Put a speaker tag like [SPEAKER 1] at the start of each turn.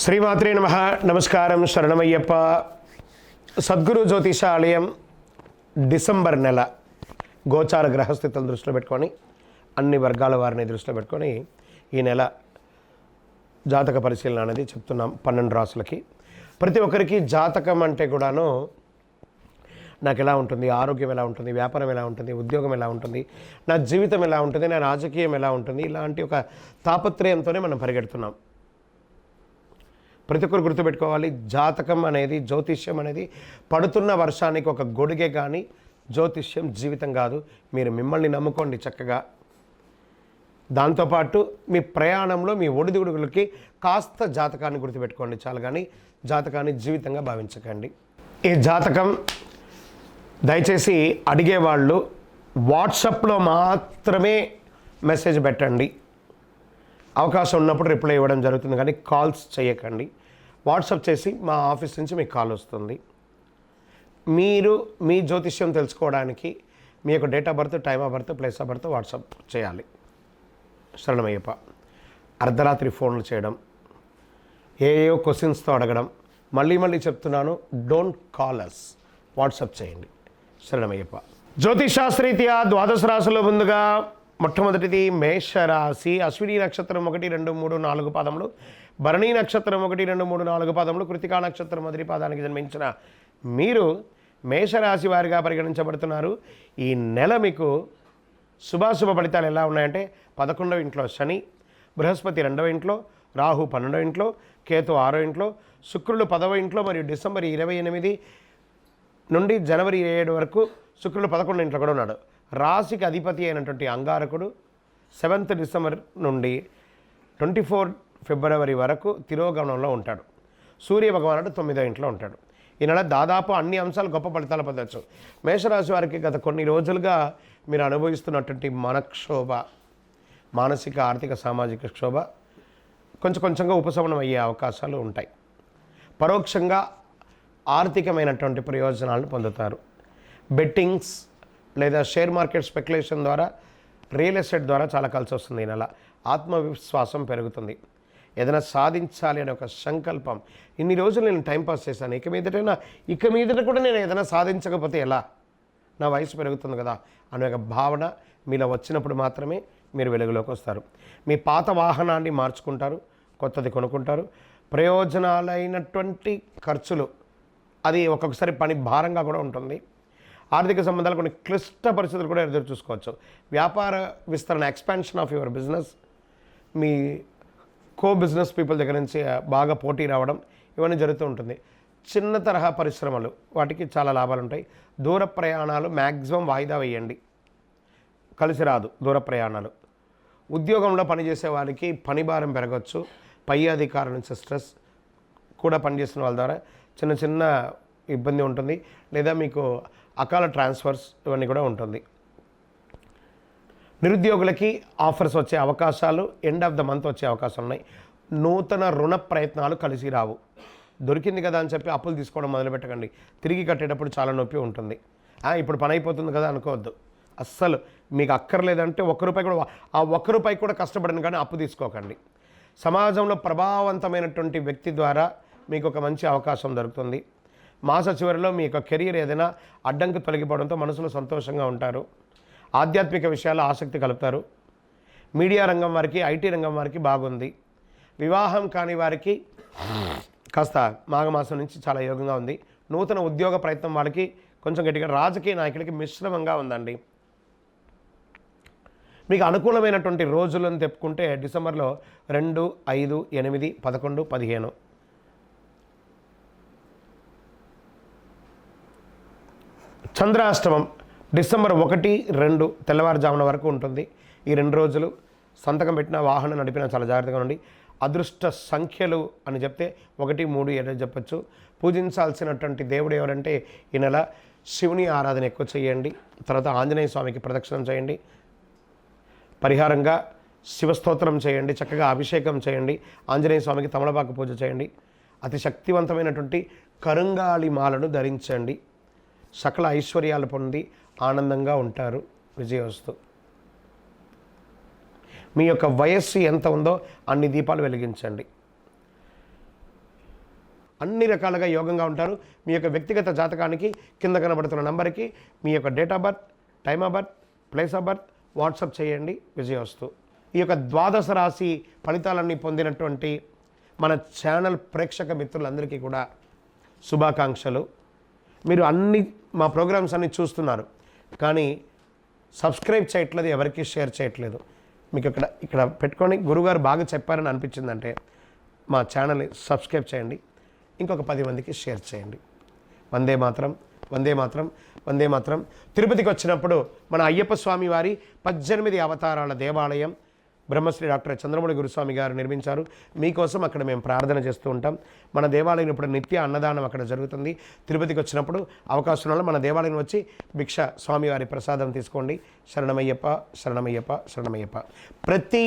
[SPEAKER 1] శ్రీమాత్రే నమః. నమస్కారం. శరణమయ్యప్ప. సద్గురు జ్యోతిష ఆలయం డిసెంబర్ నెల గోచార గ్రహస్థితులను దృష్టిలో పెట్టుకొని అన్ని వర్గాల వారిని దృష్టిలో పెట్టుకొని ఈ నెల జాతక పరిశీలన అనేది చెప్తున్నాం 12 రాసులకి. ప్రతి ఒక్కరికి జాతకం అంటే కూడాను నాకు ఎలా ఉంటుంది, ఆరోగ్యం ఎలా ఉంటుంది, వ్యాపారం ఎలా ఉంటుంది, ఉద్యోగం ఎలా ఉంటుంది, నా జీవితం ఎలా ఉంటుంది, నా రాజకీయం ఎలా ఉంటుంది, ఇలాంటి ఒక తాపత్రయంతోనే మనం పరిగెడుతున్నాం. ప్రతి ఒక్కరు గుర్తుపెట్టుకోవాలి, జాతకం అనేది, జ్యోతిష్యం అనేది పడుతున్న వర్షానికి ఒక గొడుగే కానీ జ్యోతిష్యం జీవితం కాదు. మీరు మిమ్మల్ని నమ్ముకోండి చక్కగా. దాంతోపాటు మీ ప్రయాణంలో మీ ఒడిదుడుగులకి కాస్త జాతకాన్ని గుర్తుపెట్టుకోండి చాలు, కానీ జాతకాన్ని జీవితంగా భావించకండి. ఈ జాతకం దయచేసి అడిగేవాళ్ళు వాట్సాప్లో మాత్రమే మెసేజ్ పెట్టండి. అవకాశం ఉన్నప్పుడు రిప్లై ఇవ్వడం జరుగుతుంది, కానీ కాల్స్ చేయకండి. వాట్సాప్ చేసి మా ఆఫీస్ నుంచి మీకు కాల్ వస్తుంది. మీరు మీ జ్యోతిష్యం తెలుసుకోవడానికి మీ యొక్క date of birth, time of birth, place of birth WhatsApp చేయాలి. శరణమయ్యప్ప. అర్ధరాత్రి ఫోన్లు చేయడం, ఏయో క్వశ్చన్స్తో అడగడం, మళ్ళీ చెప్తున్నాను, డోంట్ కాల్ అస్, వాట్సాప్ చేయండి. శరణమయ్యప్ప. జ్యోతిషాస్త్రీత్యా ద్వాదశ రాశుల్లో ముందుగా మొట్టమొదటిది మేషరాశి. అశ్విని నక్షత్రం 1, 2, 3, 4 పాదములు, భరణి నక్షత్రం 1, 2, 3, 4 పాదములు, కృతికా నక్షత్రం మొదటి పాదానికి జన్మించిన మీరు మేషరాశి వారిగా పరిగణించబడుతున్నారు. ఈ నెల మీకు శుభాశుభ ఫలితాలు ఎలా ఉన్నాయంటే 11వ ఇంట్లో శని, బృహస్పతి 2వ ఇంట్లో, రాహు 12వ ఇంట్లో, కేతు 6వ ఇంట్లో, శుక్రుడు 10వ ఇంట్లో మరియు డిసెంబర్ 28 నుండి జనవరి 7 వరకు శుక్రుడు 11వ ఇంట్లో కూడా ఉన్నాడు. రాశికి అధిపతి అయినటువంటి అంగారకుడు 7th డిసెంబర్ నుండి 24 ఫిబ్రవరి వరకు తిరోగమనంలో ఉంటాడు. సూర్య భగవానుడు 9వ ఇంట్లో ఉంటాడు. ఈ నెల దాదాపు అన్ని అంశాలు గొప్ప ఫలితాలు పొందవచ్చు. మేషరాశి వారికి గత కొన్ని రోజులుగా మీరు అనుభవిస్తున్నటువంటి మనక్షోభ, మానసిక, ఆర్థిక, సామాజిక క్షోభ కొంచెంగా ఉపశమనం అయ్యే అవకాశాలు ఉంటాయి. పరోక్షంగా ఆర్థికమైనటువంటి ప్రయోజనాలను పొందుతారు. బెట్టింగ్స్ లేదా షేర్ మార్కెట్ స్పెక్యులేషన్ ద్వారా, రియల్ ఎస్టేట్ ద్వారా చాలా కలిసి వస్తుంది. ఈ నెల ఆత్మవిశ్వాసం పెరుగుతుంది. ఏదైనా సాధించాలి అనే ఒక సంకల్పం. ఇన్ని రోజులు నేను టైంపాస్ చేశాను, ఇక మీదట కూడా నేను ఏదైనా సాధించకపోతే ఎలా, నా వయసు పెరుగుతుంది కదా అనే ఒక భావన మీలో వచ్చినప్పుడు మాత్రమే మీరు వెలుగులోకి వస్తారు. మీ పాత వాహనాన్ని మార్చుకుంటారు, కొత్తది కొనుక్కుంటారు. ప్రయోజనాలైనటువంటి ఖర్చులు, అది ఒక్కొక్కసారి పని భారంగా కూడా ఉంటుంది. ఆర్థిక సంబంధాలు కొన్ని క్లిష్ట పరిస్థితులు కూడా ఎదురు చూసుకోవచ్చు. వ్యాపార విస్తరణ, expansion of your business, me co business people దగ్గర నుంచి బాగా పోటీ రావడం, ఇవన్నీ జరుగుతూ ఉంటుంది. చిన్న తరహా పరిశ్రమలు, వాటికి చాలా లాభాలు ఉంటాయి. దూర ప్రయాణాలు మ్యాక్సిమం వాయిదా వేయండి, కలిసి రాదు దూర ప్రయాణాలు. ఉద్యోగంలో పనిచేసే వారికి పని భారం పెరగవచ్చు. పై అధికారుల నుంచి స్ట్రెస్ కూడా పనిచేస్తున్న వాళ్ళ ద్వారా చిన్న ఇబ్బంది ఉంటుంది, లేదా మీకు అకాల ట్రాన్స్ఫర్స్ ఇవన్నీ కూడా ఉంటుంది. నిరుద్యోగులకి ఆఫర్స్ వచ్చే అవకాశాలు, ఎండ్ ఆఫ్ ద మంత్ వచ్చే అవకాశాలు ఉన్నాయి. నూతన రుణ ప్రయత్నాలు కలిసి రావు. దొరికింది కదా అని చెప్పి అప్పులు తీసుకోవడం మొదలుపెట్టకండి. తిరిగి కట్టేటప్పుడు చాలా నొప్పి ఉంటుంది. ఇప్పుడు పని అయిపోతుంది కదా అనుకోవద్దు. అస్సలు మీకు అక్కర్లేదంటే ఒక్క రూపాయి కూడా కష్టపడను, కానీ అప్పు తీసుకోకండి. సమాజంలో ప్రభావవంతమైనటువంటి వ్యక్తి ద్వారా మీకు ఒక మంచి అవకాశం దొరుకుతుంది. మాస చివరిలో మీ యొక్క కెరీర్ ఏదైనా అడ్డంకి తొలగిపోవడంతో మనసులో సంతోషంగా ఉంటారు. ఆధ్యాత్మిక విషయాల్లో ఆసక్తి కలుపుతారు. మీడియా రంగం వారికి, ఐటీ రంగం వారికి బాగుంది. వివాహం కాని వారికి కాస్త మాఘమాసం నుంచి చాలా యోగంగా ఉంది. నూతన ఉద్యోగ ప్రయత్నం వాళ్ళకి కొంచెం గట్టిగా, రాజకీయ నాయకులకి మిశ్రమంగా ఉందండి. మీకు అనుకూలమైనటువంటి రోజులను తెప్పుకుంటే డిసెంబర్లో 2, 5, 8, 11, 15. చంద్రాష్టమం డిసెంబర్ 1, 2 తెల్లవారుజామున వరకు ఉంటుంది. ఈ 2 రోజులు సంతకం పెట్టిన, వాహనం నడిపినా చాలా జాగ్రత్తగా ఉండి. అదృష్ట సంఖ్యలు అని చెప్తే 1, 3, 7 చెప్పచ్చు. పూజించాల్సినటువంటి దేవుడు ఎవరంటే ఈ నెల శివుని ఆరాధన ఎక్కువ చేయండి. తర్వాత ఆంజనేయ స్వామికి ప్రదక్షిణం చేయండి. పరిహారంగా శివస్తోత్రం చేయండి, చక్కగా అభిషేకం చేయండి. ఆంజనేయ స్వామికి తమలపాకు పూజ చేయండి. అతి శక్తివంతమైనటువంటి కరుంగాళి మాలను ధరించండి. సకల ఐశ్వర్యాలు పొంది ఆనందంగా ఉంటారు. విజయవస్తు. మీ యొక్క వయస్సు ఎంత ఉందో అన్ని దీపాలు వెలిగించండి. అన్ని రకాలుగా యోగంగా ఉంటారు. మీ యొక్క వ్యక్తిగత జాతకానికి కింద కనబడుతున్న నంబర్కి మీ యొక్క date of birth, time of birth, place of birth WhatsApp చేయండి. విజయవస్తు. ఈ యొక్క ద్వాదశ రాశి ఫలితాలన్నీ పొందినటువంటి మన ఛానల్ ప్రేక్షక మిత్రులందరికీ కూడా శుభాకాంక్షలు. మీరు మా ప్రోగ్రామ్స్ అన్నీ చూస్తున్నారు, కానీ సబ్స్క్రైబ్ చేయట్లేదు, ఎవరికి షేర్ చేయట్లేదు. మీకు ఇక్కడ పెట్టుకొని గురుగారు బాగా చెప్పారని అనిపించిందంటే మా ఛానల్ని సబ్స్క్రైబ్ చేయండి, ఇంకొక 10 మందికి షేర్ చేయండి. వందే మాత్రం, వందే మాత్రం, వందే మాత్రం. తిరుపతికి వచ్చినప్పుడు మన అయ్యప్ప స్వామి వారి 18 అవతారాల దేవాలయం బ్రహ్మశ్రీ డాక్టర్ చంద్రమౌళి గురుస్వామి గారు నిర్మించారు. మీకోసం అక్కడ మేము ప్రార్థన చేస్తూ ఉంటాం. మన దేవాలయం ఇప్పుడు నిత్య అన్నదానం అక్కడ జరుగుతుంది. తిరుపతికి వచ్చినప్పుడు అవకాశం వల్ల మన దేవాలయం వచ్చి భిక్ష స్వామివారి ప్రసాదం తీసుకోండి. శరణమయ్యప్ప, శరణమయ్యప్ప, శరణమయ్యప్ప. ప్రతి